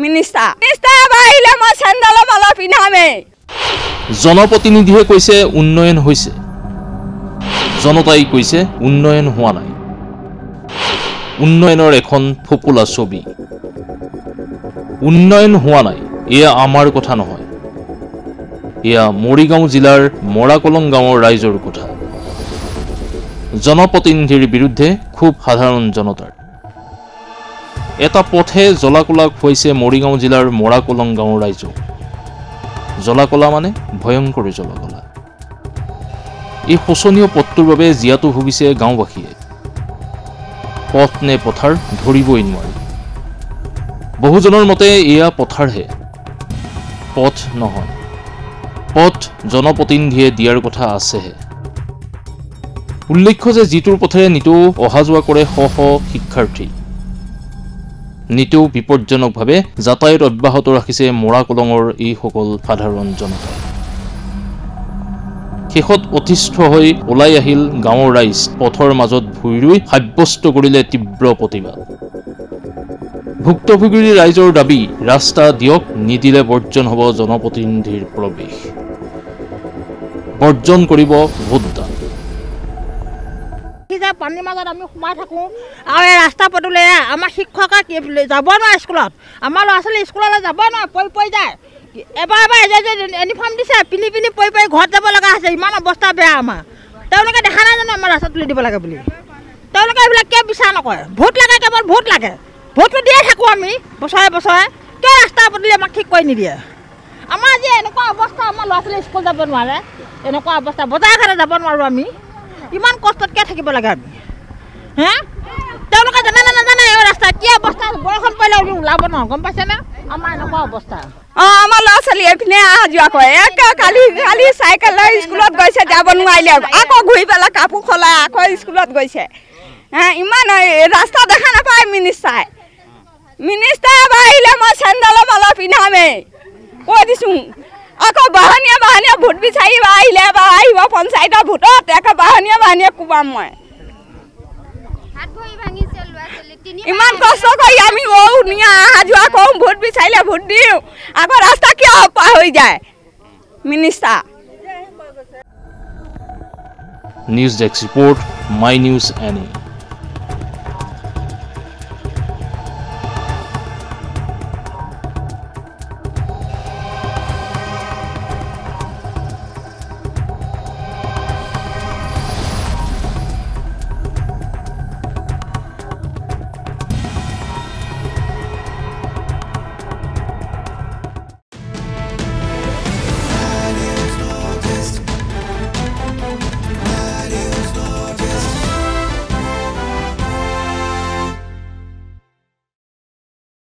Minister আহিলে মই চেণ্ডেলৰ মালা পিন্ধামেই। জনপ্ৰতিনিধিয়ে কৈছে উন্নয়ন হৈছে, জনতাই কৈছে উন্নয়ন হোৱা নাই। উন্নয়নৰ এখন ফোপোলা ছবি। উন্নয়ন হোৱা নাই এয়া আমাৰ কথা নহয়, এয়া মৰিগাঁও জিলাৰ মৰাকলং গাঁৱৰ ৰাইজৰ কথা। জনপ্ৰতিনিধিৰ বিৰুদ্ধে খুব সাধাৰণ জনতাৰ। এটা পথে জ্বলাকলা খুৱাইছে মৰিগাঁও জিলাৰ মৰাকলং গাঁৱৰ ৰাইজক। জ্বলাকলা মানে ভয়ংকৰ জ্বলাকলা। এই শোচনীয় পথটোৰ বাবে জীয়াতু ভুগিছে গাঁওবাসীয়ে। পথ নে পথাৰ ধৰিবই নোৱাৰি। বহুজনৰ মতে এয়া পথাৰহে, পথ নহয়। পথ জনপ্ৰতিনিধিয়ে দিয়াৰ কথা আছেহে। উল্লেখ্য যে যিটোৰ পথেৰে নিতৌ অহা যোৱা কৰে শ শ শিক্ষাৰ্থী, নিতৌ বিপদজনকভাৱে যাতায়াত অব্যাহত ৰাখিছে মৰাকলঙৰ এইসকল সাধাৰণ জনতাই। শেষত অতিষ্ঠ হৈ ওলাই আহিল গাঁৱৰ ৰাইজ। পথৰ মাজত ভুই ৰুই সাব্যস্ত কৰিলে তীব্ৰ প্ৰতিবাদ। ভুক্তভোগী ৰাইজৰ দাবী, ৰাস্তা দিয়ক, নিদিলে বৰ্জন হ'ব জনপ্ৰতিনিধিৰ প্ৰৱেশ। বৰ্জন কৰিব ভোটদান। পানীৰ মাজত আমি সোমাই থাকোঁ আৰু এই ৰাস্তা পদূলি আমাৰ শিক্ষকে যাব নোৱাৰে স্কুলত। আমাৰ ল'ৰা ছোৱালী স্কুললৈ যাব নোৱাৰে, পৰি যায়। এবাৰ ইউনিফৰ্ম দিছে, পিন্ধি পৰি ঘৰত যাব লগা হৈছে। ইমান অৱস্থা বেয়া আমাৰ। তেওঁলোকে দেখা নাই জানো আমাৰ ৰাস্তা তুলি দিব লাগে বুলি? তেওঁলোকে এইবিলাক কিয় বিচাৰ নকৰে? ভোট লাগে, কেৱল ভোট লাগে। ভোটটো দিয়ে থাকোঁ আমি বছৰে বছৰে, কিয় ৰাস্তা পদূলি আমাক ঠিক কৰি নিদিয়ে? আমাৰ আজি এনেকুৱা অৱস্থা, আমাৰ ল'ৰা ছোৱালী স্কুল যাব নোৱাৰে, এনেকুৱা অৱস্থা। বজাৰ ঘাটে যাব নোৱাৰোঁ আমি। ইমান কষ্টতকৈ থাকিব লাগে আমি, হে? তেওঁলোকে জানে নে নাজানে এই ৰাস্তা কি অৱস্থা? বৰষুণ পৰিলে ওলাব নোৱাৰোঁ, গম পাইছেনে? আমাৰ এনেকুৱা অৱস্থা। আমাৰ ল'ৰা ছোৱালী এইপিনে অহা যোৱা কৰে। কালি চাইকেলৰ স্কুলত গৈছে, যাব নোৱাৰিলে। আকৌ ঘূৰি পেলাই কাপোৰ সলাই আকৌ স্কুলত গৈছে। ইমান ৰাস্তা দেখা নাপায় মিনিষ্টাৰ আহিলে মই চেণ্ডেলৰ মালা পিন্ধামেই, কৈ দিছোঁ। আকৌ বাহনীয়ে ভোট বিচাৰিব আহিলে বা আহিব পঞ্চায়তৰ ভোটত, আকৌ বাহনীয়ে কোবাম মই। ইমান কষ্ট কৰি আমি অহা যোৱা কৰোঁ, ভোট বিচাৰিলে ভোট দিওঁ, আকৌ ৰাস্তা কিয় পাহৰি যায় minister? News desk report, my news any.